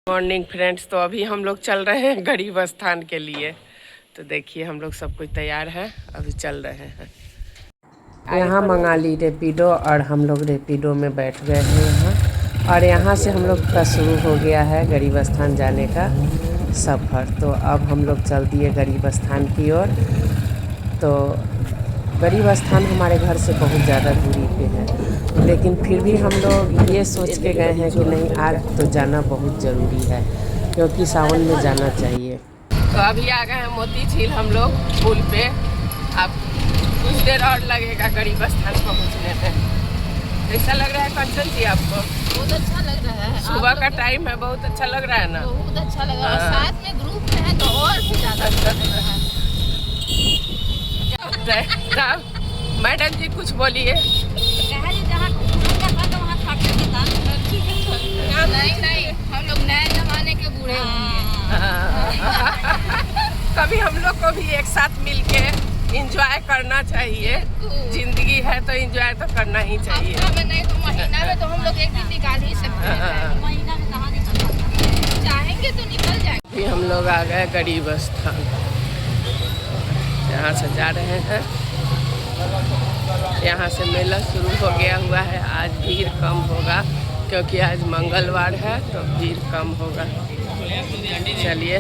Morning friends, तो अभी हम लोग चल रहे हैं गरीब स्थान के लिए। तो देखिए हम लोग सब कुछ तैयार है, अभी चल रहे हैं। यहाँ मंगा ली रेपिडो और हम लोग रेपिडो में बैठ गए हैं यहाँ। और यहाँ से हम लोग का शुरू हो गया है गरीब स्थान जाने का सफ़र। तो अब हम लोग चल दिए गरीब स्थान की ओर। तो गरीब स्थान हमारे घर से बहुत ज़्यादा दूरी पे है, लेकिन फिर भी हम लोग ये सोच के गए हैं कि नहीं, आज तो जाना बहुत ज़रूरी है, क्योंकि सावन में जाना चाहिए। तो अभी आ गए हैं मोती झील हम लोग पुल पे। अब कुछ देर और लगेगा गरीब स्थान पहुँचने में। कैसा लग रहा है कंचन जी आपको? बहुत अच्छा लग रहा है। सुबह का टाइम है, बहुत अच्छा लग रहा है ना? बहुत अच्छा लग रहा है। साथ में ग्रुप में है तो और भी ज़्यादा अच्छा लग रहा है। मैडम जी कुछ बोलिए। नहीं, हम लोग नए जमाने के बूढ़े होंगे। कभी हम लोग को भी एक साथ मिलके एंजॉय करना चाहिए। जिंदगी है तो एंजॉय तो करना ही चाहिए। में नहीं तो महीना में तो हम लोग एक दिन निकाल ही सकते हैं। महीना में कहाँ निकल सकते हैं? चाहेंगे तो निकल जाएंगे। अभी हम लोग आ गए गरीब स्थान, यहाँ से जा रहे हैं। यहाँ से मेला शुरू हो गया हुआ है। आज भीड़ कम होगा क्योंकि आज मंगलवार है, तो भीड़ कम होगा। चलिए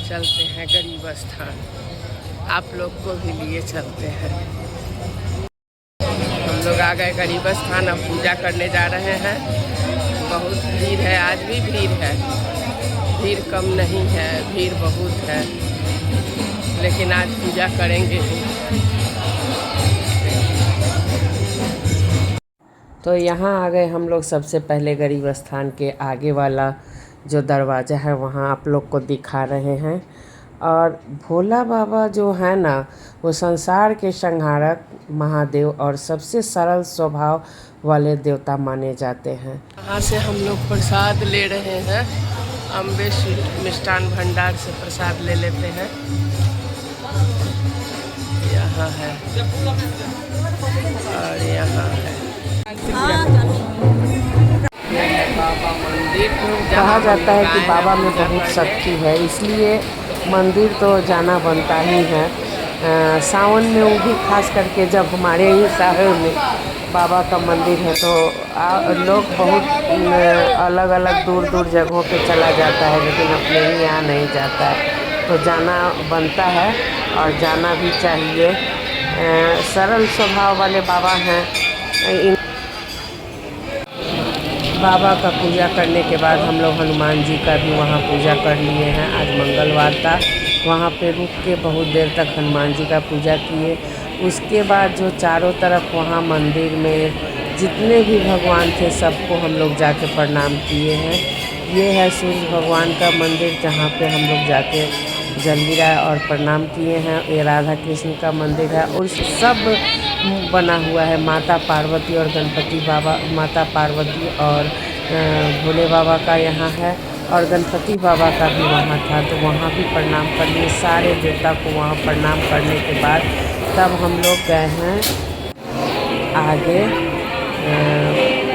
चलते हैं गरीब स्थान, आप लोग को भी लिए चलते हैं। हम लोग आ गए गरीब स्थान, अब पूजा करने जा रहे हैं। बहुत भीड़ है, आज भी भीड़ है, भीड़ कम नहीं है, भीड़ बहुत है, लेकिन आज पूजा करेंगे ही। तो यहाँ आ गए हम लोग। सबसे पहले गरीब स्थान के आगे वाला जो दरवाज़ा है वहाँ आप लोग को दिखा रहे हैं। और भोला बाबा जो है ना, वो संसार के संहारक महादेव और सबसे सरल स्वभाव वाले देवता माने जाते हैं। यहाँ से हम लोग प्रसाद ले रहे हैं, अम्बे मिष्ठान भंडार से प्रसाद ले लेते हैं। यहाँ है और यहाँ है बाबा मंदिर। कहा जाता है कि बाबा में बहुत शक्ति है, इसलिए मंदिर तो जाना बनता ही है। सावन में वो भी खास करके जब हमारे ही शहर में बाबा का मंदिर है, तो लोग बहुत अलग अलग दूर दूर जगहों पे चला जाता है, लेकिन अपने ही यहाँ नहीं जाता है। तो जाना बनता है और जाना भी चाहिए। सरल स्वभाव वाले बाबा हैं। बाबा का पूजा करने के बाद हम लोग हनुमान जी का भी वहाँ पूजा कर लिए हैं। आज मंगलवार था, वहाँ पे रुक के बहुत देर तक हनुमान जी का पूजा किए। उसके बाद जो चारों तरफ वहाँ मंदिर में जितने भी भगवान थे सबको हम लोग जाके प्रणाम किए हैं। ये है सूर्य भगवान का मंदिर, जहाँ पे हम लोग जाके जल गिराए और प्रणाम किए हैं। ये राधा कृष्ण का मंदिर है और सब बना हुआ है। माता पार्वती और गणपति बाबा, माता पार्वती और भोले बाबा का यहाँ है, और गणपति बाबा का भी वहाँ था, तो वहाँ भी प्रणाम कर लिए। सारे देवता को वहाँ प्रणाम करने के बाद तब हम लोग गए हैं आगे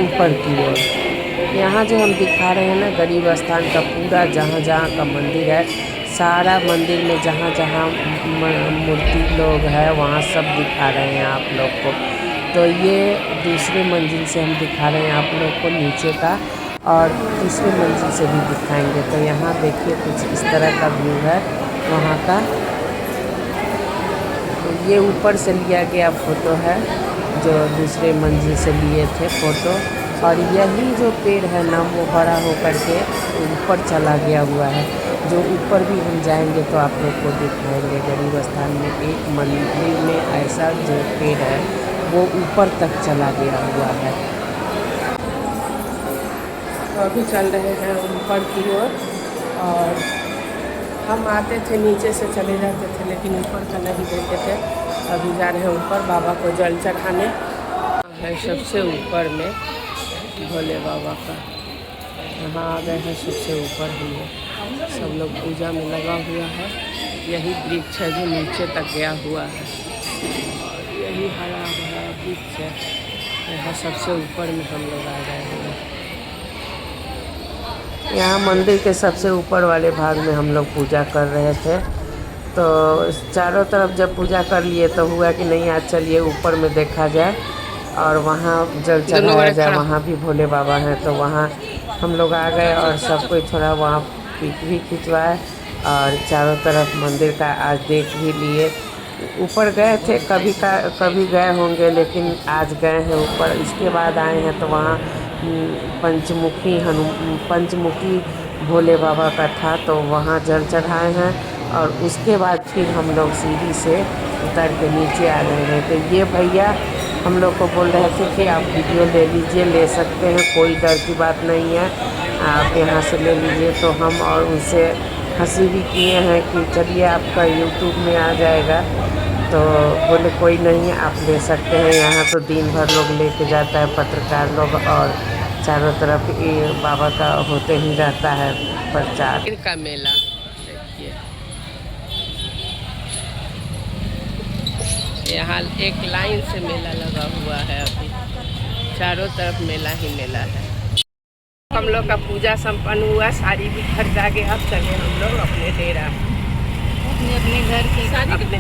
ऊपर की ओर। यहाँ जो हम दिखा रहे हैं ना, गरीब स्थान का पूरा जहाँ जहाँ का मंदिर है, सारा मंदिर में जहाँ जहाँ मूर्ति लोग हैं वहाँ सब दिखा रहे हैं आप लोग को। तो ये दूसरे मंजिल से हम दिखा रहे हैं आप लोग को नीचे का, और तीसरे मंजिल से भी दिखाएंगे। तो यहाँ देखिए कुछ इस तरह का व्यू है वहाँ का। तो ये ऊपर से लिया गया फ़ोटो है, जो दूसरे मंजिल से लिए थे फ़ोटो। और यही जो पेड़ है ना, वो बड़ा होकर के ऊपर चला गया हुआ है। जो ऊपर भी हम जाएंगे तो आप लोग को दिखाएंगे। गरीब स्थान में एक मंदिर में ऐसा जो पेड़ है वो ऊपर तक चला गया हुआ है। तो अभी चल रहे हैं ऊपर की ओर, और हम आते थे नीचे से चले जाते थे, लेकिन ऊपर का नहीं देते थे। अभी जा रहे हैं ऊपर बाबा को जल चढ़ाने। है सबसे ऊपर में भोले बाबा का, यहाँ आ गए हैं सबसे ऊपर। हम लोग सब लोग पूजा में लगा हुआ है। यही वृक्ष है जो नीचे तक गया हुआ है, और यही हरा भरा वृक्ष है। यहाँ सबसे ऊपर में हम लोग आ गए हैं। यहाँ मंदिर के सबसे ऊपर वाले भाग में हम लोग पूजा कर रहे थे। तो चारों तरफ जब पूजा कर लिए तो हुआ कि नहीं आज चलिए ऊपर में देखा जाए और वहाँ जल चढ़ाया जाए। वहाँ भी भोले बाबा हैं तो वहाँ हम लोग आ गए और सब कोई थोड़ा वहाँ पिक भी खिंचवाए और चारों तरफ मंदिर का आज देख भी लिए। ऊपर गए थे कभी गए होंगे लेकिन आज गए हैं ऊपर। इसके बाद आए हैं तो वहाँ पंचमुखी भोले बाबा का था तो वहाँ जल चढ़ाए हैं और उसके बाद फिर हम लोग सीढ़ी से उतर के नीचे आ गए हैं। तो ये भैया हम लोग को बोल रहे थे कि आप वीडियो ले लीजिए, ले सकते हैं, कोई डर की बात नहीं है, आप यहाँ से ले लीजिए। तो हम और उनसे हंसी भी किए हैं कि चलिए आपका यूट्यूब में आ जाएगा। तो बोले कोई नहीं आप ले सकते हैं, यहाँ तो दिन भर लोग लेके जाता है पत्रकार लोग और चारों तरफ ये बाबा का होते ही रहता है प्रचार। का मेला देखिए, यहाँ एक लाइन से मेला लगा हुआ है, अभी चारों तरफ मेला ही मेला है। हम लोग का पूजा संपन्न हुआ, साड़ी भी खरीदा गया। अब चले हम लोग अपने डेरा, अपने घर की अपने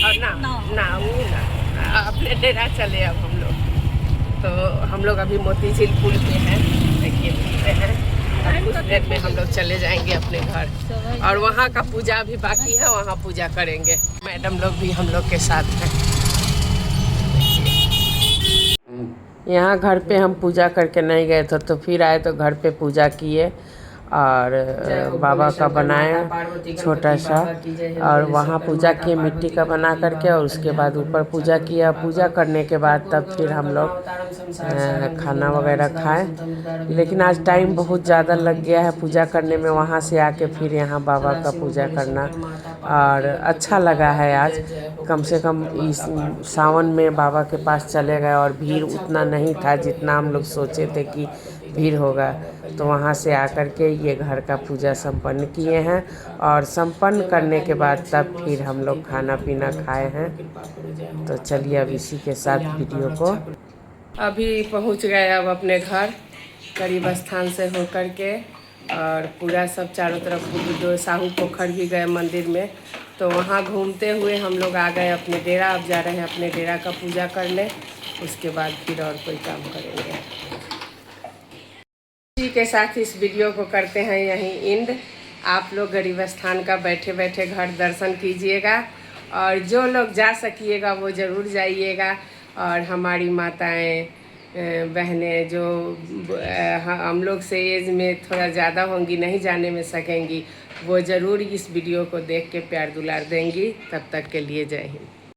और ना अपने डेरा चले। अब हम लोग हम लोग अभी मोती झील पुल पे हैं, देखिए घूमते हैं। कुछ देर में हम लोग चले जाएंगे अपने घर और वहाँ का पूजा अभी बाकी है, वहाँ पूजा करेंगे। मैडम लोग भी हम लोग के साथ हैं। यहाँ घर पे हम पूजा करके नहीं गए थे तो फिर आए तो घर पे पूजा किए और बाबा का बनाए छोटा सा और वहाँ पूजा किए मिट्टी का बना करके और उसके बाद ऊपर पूजा किया। पूजा करने के बाद तब फिर हम लोग खाना वगैरह खाए। लेकिन आज टाइम बहुत ज़्यादा लग गया है पूजा करने में, वहाँ से आके फिर यहाँ बाबा का पूजा करना और अच्छा लगा है। आज कम से कम इस सावन में बाबा के पास चले गए और भीड़ उतना नहीं था जितना हम लोग सोचे थे कि भीड़ होगा। तो वहाँ से आकर के ये घर का पूजा संपन्न किए हैं और संपन्न करने के बाद तब फिर हम लोग खाना पीना खाए हैं। तो चलिए अब इसी के साथ वीडियो को अभी पहुँच गए अब अपने घर गरीब स्थान से होकर के और पूरा सब चारों तरफ साहू पोखर भी गए मंदिर में। तो वहाँ घूमते हुए हम लोग आ गए अपने डेरा। अब जा रहे हैं अपने डेरा का पूजा करने, उसके बाद फिर और कोई काम करेंगे। इसी के साथ इस वीडियो को करते हैं यहीं एंड। आप लोग गरीब स्थान का बैठे बैठे घर दर्शन कीजिएगा और जो लोग जा सकिएगा वो ज़रूर जाइएगा। और हमारी माताएं बहनें जो हम लोग से एज में थोड़ा ज़्यादा होंगी, नहीं जाने में सकेंगी, वो ज़रूर इस वीडियो को देख के प्यार दुलार देंगी। तब तक के लिए जय हिंद।